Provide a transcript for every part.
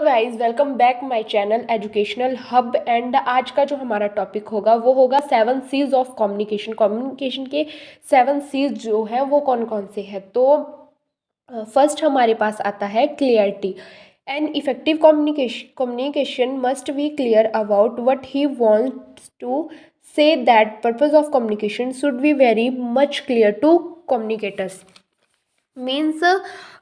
Guys welcome back my channel educational hub. And आज का जो हमारा टॉपिक होगा वो होगा 7 C's ऑफ कम्युनिकेशन। कम्युनिकेशन के 7 C's जो है वो कौन कौन से हैं। तो फर्स्ट हमारे पास आता है clarity. An effective communication must be clear about what he wants to say. That purpose of communication should be very much clear to communicators. Means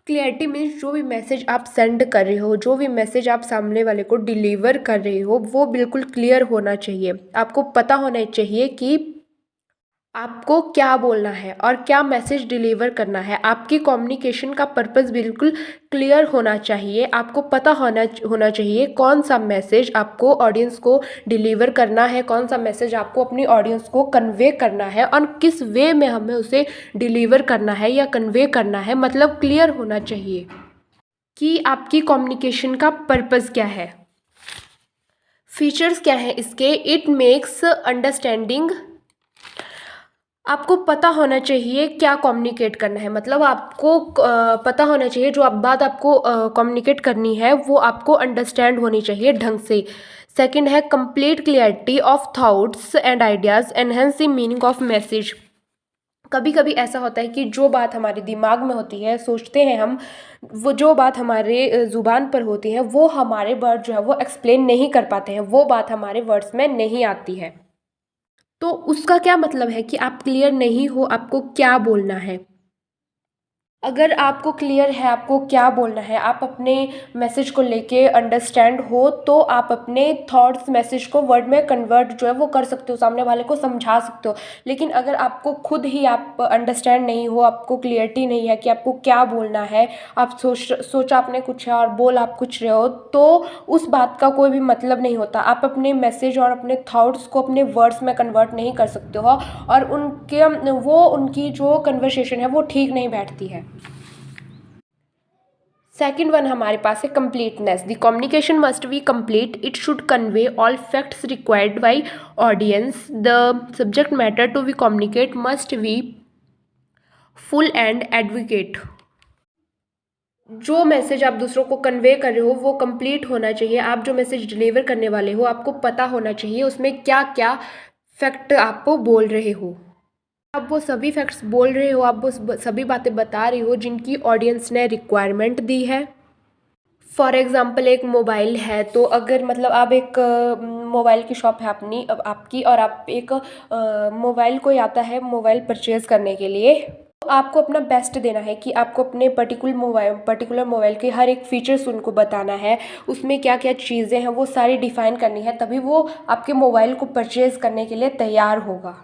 clarity means जो भी मैसेज आप सेंड कर रहे हो, जो भी मैसेज आप सामने वाले को डिलीवर कर रहे हो वो बिल्कुल क्लियर होना चाहिए। आपको पता होना चाहिए कि आपको क्या बोलना है और क्या मैसेज डिलीवर करना है। आपकी कम्युनिकेशन का पर्पस बिल्कुल क्लियर होना चाहिए। आपको पता होना चाहिए कौन सा मैसेज आपको ऑडियंस को डिलीवर करना है, कौन सा मैसेज आपको अपनी ऑडियंस को कन्वे करना है और किस वे में हमें उसे डिलीवर करना है या कन्वे करना है। मतलब क्लियर होना चाहिए कि आपकी कम्युनिकेशन का पर्पस क्या है। फीचर्स क्या है इसके। It makes understanding. आपको पता होना चाहिए क्या कम्युनिकेट करना है। मतलब आपको पता होना चाहिए जो बात आपको कम्युनिकेट करनी है वो आपको अंडरस्टैंड होनी चाहिए ढंग से। सेकंड है complete clarity of thoughts and ideas enhance the meaning of message. कभी कभी ऐसा होता है कि जो बात हमारे दिमाग में होती है, सोचते हैं हम, वो जो बात हमारे ज़ुबान पर होती है वो हमारे वर्ड जो है वो एक्सप्लेन नहीं कर पाते हैं, वो बात हमारे वर्ड्स में नहीं आती है। तो उसका क्या मतलब है कि आप क्लियर नहीं हो आपको क्या बोलना है। अगर आपको क्लियर है आपको क्या बोलना है, आप अपने मैसेज को लेके अंडरस्टैंड हो, तो आप अपने थॉट्स मैसेज को वर्ड में कन्वर्ट जो है वो कर सकते हो, सामने वाले को समझा सकते हो। लेकिन अगर आपको खुद ही आप अंडरस्टैंड नहीं हो, आपको क्लियरिटी नहीं है कि आपको क्या बोलना है, आप सोचा आपने कुछ है और बोल आप कुछ रहे हो, तो उस बात का कोई भी मतलब नहीं होता। आप अपने मैसेज और अपने थॉट्स को अपने वर्ड्स में कन्वर्ट नहीं कर सकते हो और उनकी जो कन्वर्सेशन है वो ठीक नहीं बैठती है। सेकेंड वन हमारे पास है completeness. The communication must be complete. It should convey all facts required by audience. The subject matter to be communicate must be full and advocate. जो मैसेज आप दूसरों को कन्वे कर रहे हो वो कंप्लीट होना चाहिए। आप जो मैसेज डिलीवर करने वाले हो आपको पता होना चाहिए उसमें क्या क्या फैक्ट आप बोल रहे हो। आप वो सभी फैक्ट्स बोल रहे हो, आप वो सभी बातें बता रही हो जिनकी ऑडियंस ने रिक्वायरमेंट दी है। फॉर एग्ज़ाम्पल एक मोबाइल है, तो अगर मतलब आप एक मोबाइल की शॉप है अपनी अब आपकी, और आप एक मोबाइल कोई आता है मोबाइल परचेज़ करने के लिए, तो आपको अपना बेस्ट देना है कि आपको अपने पर्टिकुलर मोबाइल के हर एक फीचर्स उनको बताना है, उसमें क्या क्या चीज़ें हैं वो सारी डिफ़ाइन करनी है, तभी वो आपके मोबाइल को परचेज़ करने के लिए तैयार होगा।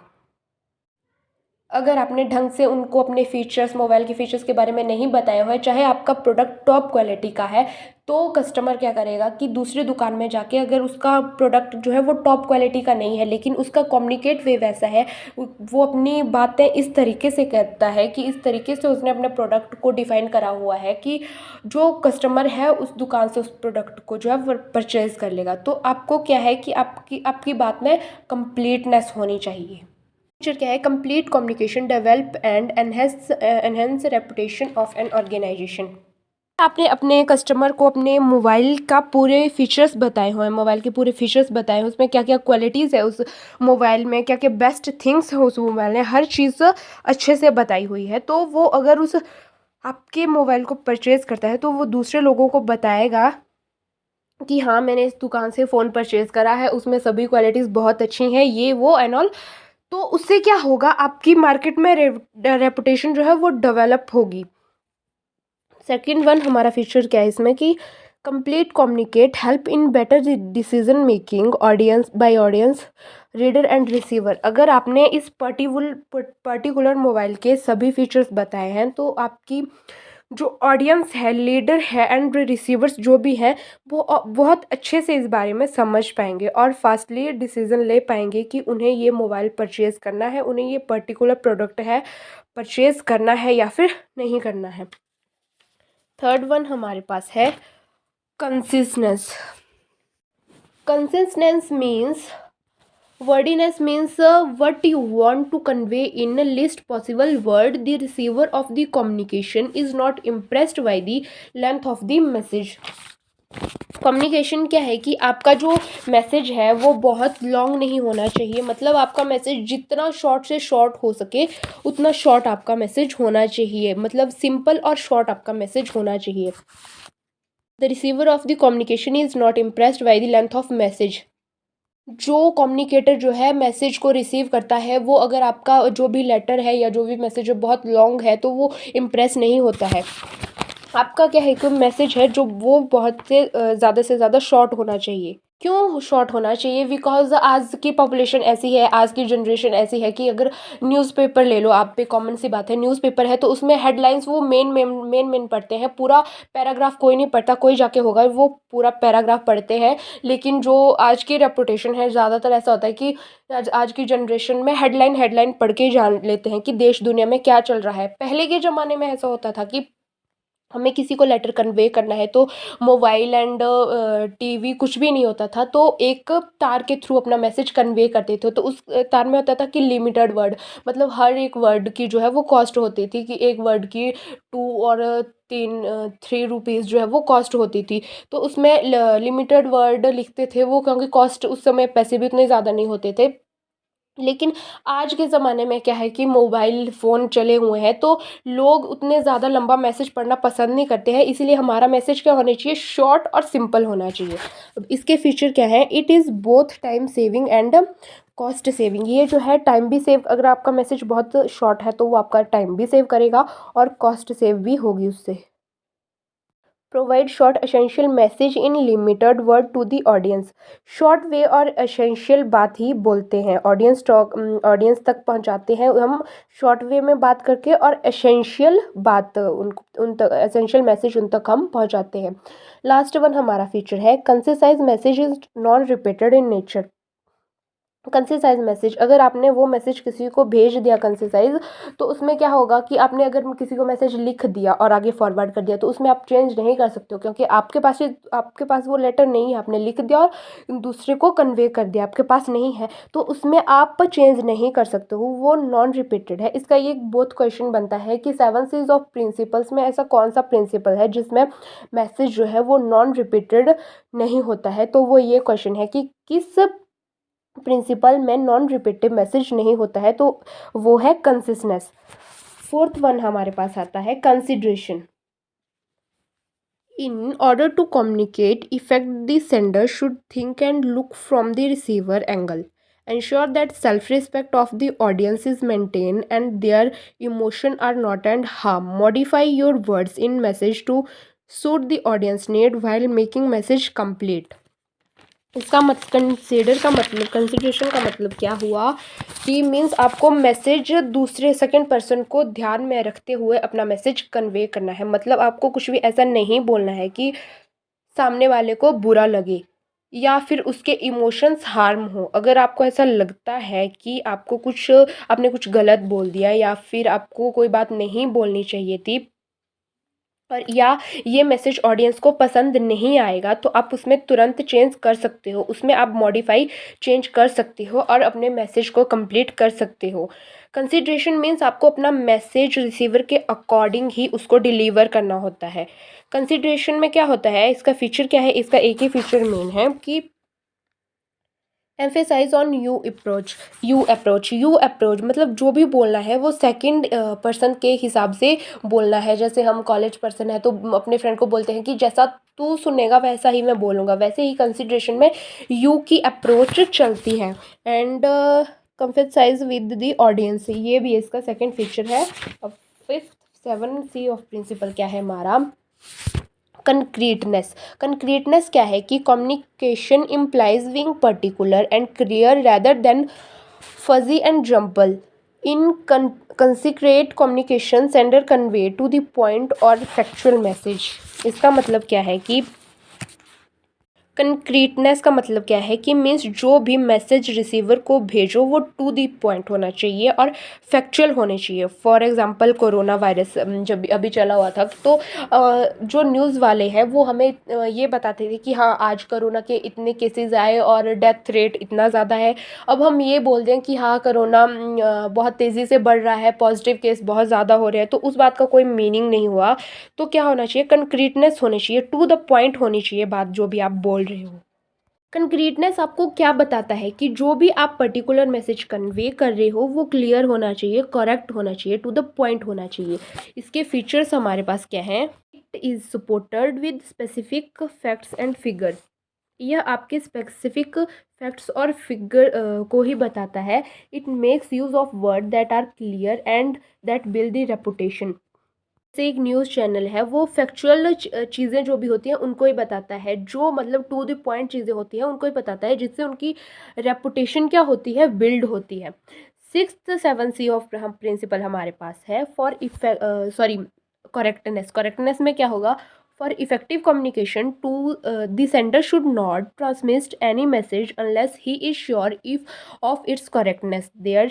अगर आपने ढंग से उनको अपने फीचर्स, मोबाइल के फीचर्स के बारे में नहीं बताया हुआ है, चाहे आपका प्रोडक्ट टॉप क्वालिटी का है, तो कस्टमर क्या करेगा कि दूसरी दुकान में जाके, अगर उसका प्रोडक्ट जो है वो टॉप क्वालिटी का नहीं है लेकिन उसका कम्युनिकेट वे वैसा है, वो अपनी बातें इस तरीके से करता है कि इस तरीके से उसने अपने प्रोडक्ट को डिफ़ाइन करा हुआ है कि जो कस्टमर है उस दुकान से उस प्रोडक्ट को जो है वो परचेज़ कर लेगा। तो आपको क्या है कि आपकी बात में कंप्लीटनेस होनी चाहिए। फीचर क्या है। Complete communication develop and enhance reputation of an organization. आपने अपने कस्टमर को अपने मोबाइल का पूरे फीचर्स बताए हुए हैं, मोबाइल के पूरे फीचर्स बताए हैं, उसमें क्या क्या क्वालिटीज़ है उस मोबाइल में, क्या क्या बेस्ट थिंग्स है उस मोबाइल में, हर चीज़ अच्छे से बताई हुई है। तो वो अगर उस आपके मोबाइल को परचेज़ करता है तो वो दूसरे लोगों को बताएगा कि हाँ मैंने इस दुकान से फ़ोन परचेज़ करा है, उसमें सभी क्वालिटीज़ बहुत अच्छी हैं, ये वो एंड ऑल। तो उससे क्या होगा, आपकी मार्केट में रेपुटेशन जो है वो डेवलप होगी। सेकंड वन हमारा फीचर क्या है इसमें कि complete communicate help in better decision making audience reader and receiver. अगर आपने इस पर्टिकुलर मोबाइल के सभी फीचर्स बताए हैं तो आपकी जो ऑडियंस है, लीडर है एंड रिसीवर्स जो भी हैं, वो बहुत अच्छे से इस बारे में समझ पाएंगे और फास्टली डिसीज़न ले पाएंगे कि उन्हें ये मोबाइल परचेज़ करना है, उन्हें ये पर्टिकुलर प्रोडक्ट है परचेज़ करना है या फिर नहीं करना है। थर्ड वन हमारे पास है consistence. Consistence means wordiness means what you want to convey in a least possible word. The receiver of the communication is not impressed by the length of the message. Communication क्या है कि आपका जो message है वो बहुत long नहीं होना चाहिए, मतलब आपका मैसेज जितना शॉर्ट से शॉर्ट हो सके उतना शॉर्ट आपका मैसेज होना चाहिए, मतलब सिंपल और शॉर्ट आपका मैसेज होना चाहिए। The receiver of the communication is not impressed by the length of message. जो कम्युनिकेटर जो है मैसेज को रिसीव करता है वो अगर आपका जो भी लेटर है या जो भी मैसेज है बहुत लॉन्ग है तो वो इम्प्रेस नहीं होता है। आपका क्या है कि मैसेज है जो वो बहुत से ज़्यादा शॉर्ट होना चाहिए। क्यों शॉर्ट होना चाहिए? बिकॉज आज की पॉपुलेशन ऐसी है, आज की जनरेशन ऐसी है कि अगर न्यूज़पेपर ले लो आप, पे कॉमन सी बात है, न्यूज़पेपर है तो उसमें हेडलाइंस वो मेन पढ़ते हैं, पूरा पैराग्राफ कोई नहीं पढ़ता, कोई जाके होगा वो पूरा पैराग्राफ पढ़ते हैं। लेकिन जो आज की रेपुटेशन है, ज़्यादातर ऐसा होता है कि आज की जनरेशन में हेडलाइन पढ़ के ही जान लेते हैं कि देश दुनिया में क्या चल रहा है। पहले के ज़माने में ऐसा होता था कि हमें किसी को लेटर कन्वे करना है तो मोबाइल एंड टीवी कुछ भी नहीं होता था, तो एक तार के थ्रू अपना मैसेज कन्वे करते थे। तो उस तार में होता था कि लिमिटेड वर्ड, मतलब हर एक वर्ड की जो है वो कॉस्ट होती थी, कि एक वर्ड की 3 रुपीज़ जो है वो कॉस्ट होती थी। तो उसमें लिमिटेड वर्ड लिखते थे वो, क्योंकि कॉस्ट उस समय पैसे भी उतने ज़्यादा नहीं होते थे। लेकिन आज के ज़माने में क्या है कि मोबाइल फ़ोन चले हुए हैं तो लोग उतने ज़्यादा लंबा मैसेज पढ़ना पसंद नहीं करते हैं, इसीलिए हमारा मैसेज क्या होना चाहिए, शॉर्ट और सिंपल होना चाहिए। अब इसके फीचर क्या है, it is both time saving and cost saving. ये जो है टाइम भी सेव, अगर आपका मैसेज बहुत शॉर्ट है तो वो आपका टाइम भी सेव करेगा और कॉस्ट सेव भी होगी उससे। Provide short essential message in limited word to the audience. Short way और एसेंशियल बात ही बोलते हैं, ऑडियंस तक पहुंचाते हैं हम शॉर्ट वे में बात करके, और एसेंशियल बात उन तक, एसेंशियल मैसेज उन तक हम पहुंचाते हैं। लास्ट वन हमारा फीचर है concise message is non repeated in nature. Concise message, अगर आपने वो मैसेज किसी को भेज दिया कंसिसाइज, तो उसमें क्या होगा कि आपने अगर किसी को मैसेज लिख दिया और आगे फॉरवर्ड कर दिया तो उसमें आप चेंज नहीं कर सकते हो, क्योंकि आपके पास वो लेटर नहीं है, आपने लिख दिया और दूसरे को कन्वे कर दिया, आपके पास नहीं है, तो उसमें आप चेंज नहीं कर सकते हो, वो नॉन रिपीटेड है। इसका ये बहुत क्वेश्चन बनता है कि 7 C's ऑफ प्रिंसिपल्स में ऐसा कौन सा प्रिंसिपल है जिसमें मैसेज जो है वो नॉन रिपीटेड नहीं होता है, तो वो ये क्वेश्चन है कि किस प्रिंसिपल में नॉन रिपीटिव मैसेज नहीं होता है, तो वो है कंसिस्टेंस। फोर्थ वन हमारे पास आता है consideration. In order to communicate effect the sender should think and look from the receiver angle, ensure that self-respect of the audience is maintained and their emotion are not and harm, modify your words in message to suit the audience need while making message complete। इसका consideration का मतलब क्या हुआ कि means आपको message दूसरे second person को ध्यान में रखते हुए अपना मैसेज कन्वे करना है, मतलब आपको कुछ भी ऐसा नहीं बोलना है कि सामने वाले को बुरा लगे या फिर उसके इमोशंस हार्म हो। अगर आपको ऐसा लगता है कि आपने कुछ गलत बोल दिया या फिर आपको कोई बात नहीं बोलनी चाहिए थी, और या ये मैसेज ऑडियंस को पसंद नहीं आएगा, तो आप उसमें तुरंत चेंज कर सकते हो, उसमें आप मॉडिफाई चेंज कर सकते हो और अपने मैसेज को कंप्लीट कर सकते हो। कंसिडरेशन मीन्स आपको अपना मैसेज रिसीवर के अकॉर्डिंग ही उसको डिलीवर करना होता है। कंसिडरेशन में क्या होता है, इसका फीचर क्या है, इसका एक ही फीचर मेन है कि एम्फेसाइज ऑन यू अप्रोच, मतलब जो भी बोलना है वो सेकंड पर्सन के हिसाब से बोलना है। जैसे हम कॉलेज पर्सन है तो अपने फ्रेंड को बोलते हैं कि जैसा तू सुनेगा वैसा ही मैं बोलूँगा, वैसे ही कंसिडरेशन में यू की अप्रोच चलती है। एंड कंफेसाइज विद द ऑडियंस, ये भी इसका सेकंड फीचर है। अब 7C ऑफ प्रिंसिपल क्या है हमारा, कंक्रीटनेस क्या है कि communication implies being particular and clear rather than fuzzy and jumbled. In concrete communication sender convey to the point और फैक्चुअल मैसेज। इसका मतलब क्या है कि कंक्रीटनेस का मतलब क्या है कि मीन्स जो भी मैसेज रिसीवर को भेजो वो टू दी पॉइंट होना चाहिए और फैक्चुअल होने चाहिए। फॉर एग्जांपल कोरोना वायरस जब अभी चला हुआ था तो जो न्यूज़ वाले हैं वो हमें ये बताते थे कि हाँ आज कोरोना के इतने केसेस आए और डेथ रेट इतना ज़्यादा है। अब हम ये बोल दें कि हाँ कोरोना बहुत तेज़ी से बढ़ रहा है, पॉजिटिव केस बहुत ज़्यादा हो रहे हैं, तो उस बात का कोई मीनिंग नहीं हुआ। तो क्या होना चाहिए, कंक्रीटनेस होनी चाहिए, टू द पॉइंट होनी चाहिए बात जो भी आप बोल रहे हो। कंक्रीटनेस आपको क्या बताता है कि जो भी आप पर्टिकुलर मैसेज कन्वे कर रहे हो वो क्लियर होना चाहिए, करेक्ट होना चाहिए, टू द पॉइंट होना चाहिए। इसके फीचर्स हमारे पास क्या हैं? It is supported with specific facts and figure. यह आपके स्पेसिफिक फैक्ट्स और फिगर को ही बताता है। It makes use of word that are clear and that build the reputation. से एक न्यूज़ चैनल है वो फैक्चुअल चीज़ें जो भी होती हैं उनको ही बताता है, जो मतलब टू द पॉइंट चीज़ें होती हैं उनको ही बताता है, जिससे उनकी रेपुटेशन क्या होती है, बिल्ड होती है। 6th 7 सी ऑफ प्रिंसिपल हमारे पास है फॉर करेक्टनेस। करेक्टनेस में क्या होगा? For effective communication to the sender should not transmit any message unless he is sure if of its correctness. There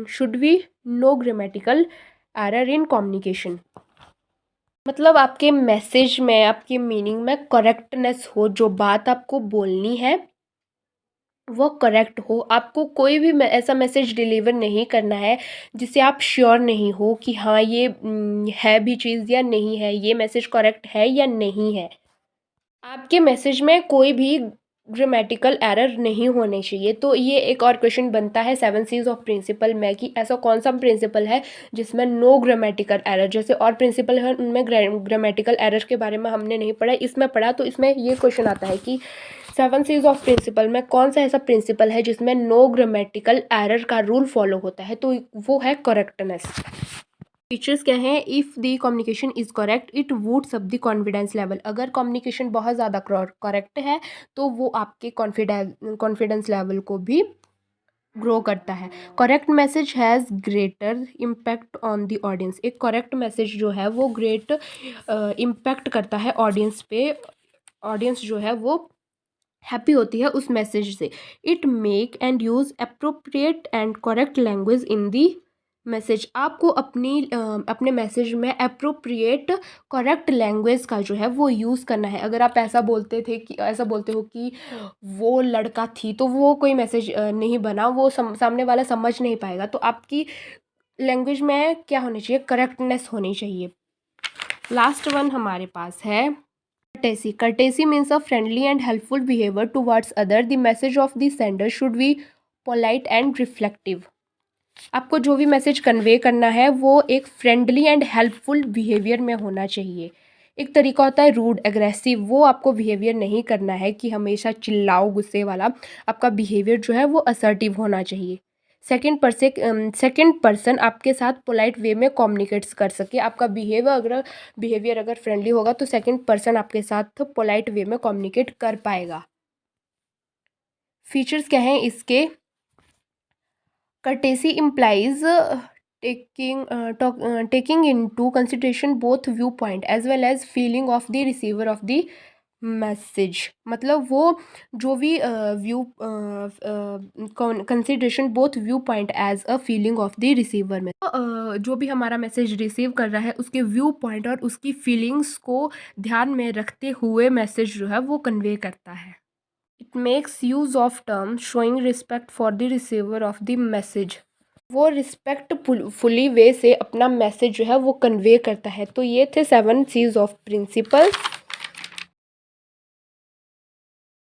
should be no grammatical error in communication. मतलब आपके message में, आपके meaning में correctness हो, जो बात आपको बोलनी है वो करेक्ट हो। आपको कोई भी ऐसा मैसेज डिलीवर नहीं करना है जिससे आप श्योर नहीं हो कि हाँ ये है भी चीज़ या नहीं है, ये मैसेज करेक्ट है या नहीं है। आपके मैसेज में कोई भी ग्रामेटिकल एरर नहीं होने चाहिए। तो ये एक और क्वेश्चन बनता है 7 सीज ऑफ प्रिंसिपल में कि ऐसा कौन सा प्रिंसिपल है जिसमें नो ग्रामेटिकल एरर, जैसे और प्रिंसिपल है उनमें ग्रामेटिकल एरर के बारे में हमने नहीं पढ़ा, इसमें पढ़ा। तो इसमें ये क्वेश्चन आता है कि 7 सीज ऑफ प्रिंसिपल में कौन सा ऐसा प्रिंसिपल है जिसमें नो ग्रामेटिकल एरर का रूल फॉलो होता है, तो वो है करेक्टनेस। फीचर्स क्या हैं? If the communication is correct it woods up the confidence level. अगर कम्युनिकेशन बहुत ज़्यादा करेक्ट है तो वो आपके कॉन्फिडेंस लेवल को भी ग्रो करता है। Correct message has greater impact on the audience. एक करेक्ट मैसेज जो है वो ग्रेट इम्पैक्ट करता है ऑडियंस पे। ऑडियंस जो है वो हैप्पी होती है उस मैसेज से। It make and use appropriate and correct language in the message. आपको अपने मैसेज में अप्रोप्रिएट करेक्ट लैंग्वेज का जो है वो यूज़ करना है। अगर आप ऐसा बोलते हो कि वो लड़का थी, तो वो कोई मैसेज नहीं बना, वो सामने वाला समझ नहीं पाएगा। तो आपकी लैंग्वेज में क्या होनी चाहिए? करेक्टनेस होनी चाहिए। लास्ट वन हमारे पास है courtesy. Courtesy means a friendly and helpful behavior towards other. The message of the sender should be polite and reflective. आपको जो भी मैसेज कन्वे करना है वो एक फ्रेंडली एंड हेल्पफुल बिहेवियर में होना चाहिए। एक तरीका होता है रूड, एग्रेसिव, वो आपको बिहेवियर नहीं करना है कि हमेशा चिल्लाओ, गुस्से वाला। आपका बिहेवियर जो है वो असर्टिव होना चाहिए। सेकेंड पर्सन आपके साथ पोलाइट वे में कम्युनिकेट्स कर सके। आपका बिहेवियर अगर फ्रेंडली होगा तो सेकेंड पर्सन आपके साथ पोलाइट वे में कम्युनिकेट कर पाएगा। फीचर्स क्या हैं इसके? Courtesy implies taking into consideration both viewpoint as well as feeling of the receiver of the message. मतलब वो जो भी consideration both view point as a feeling of the receiver में, जो भी हमारा मैसेज रिसीव कर रहा है उसके व्यू पॉइंट और उसकी फीलिंग्स को ध्यान में रखते हुए मैसेज जो है वो कन्वे करता है। It makes use of term showing respect for the receiver of the message. वो रिस्पेक्टफुली वे से अपना मैसेज जो है वो कन्वे करता है। तो ये थे 7 सीज ऑफ प्रिंसिपल्स।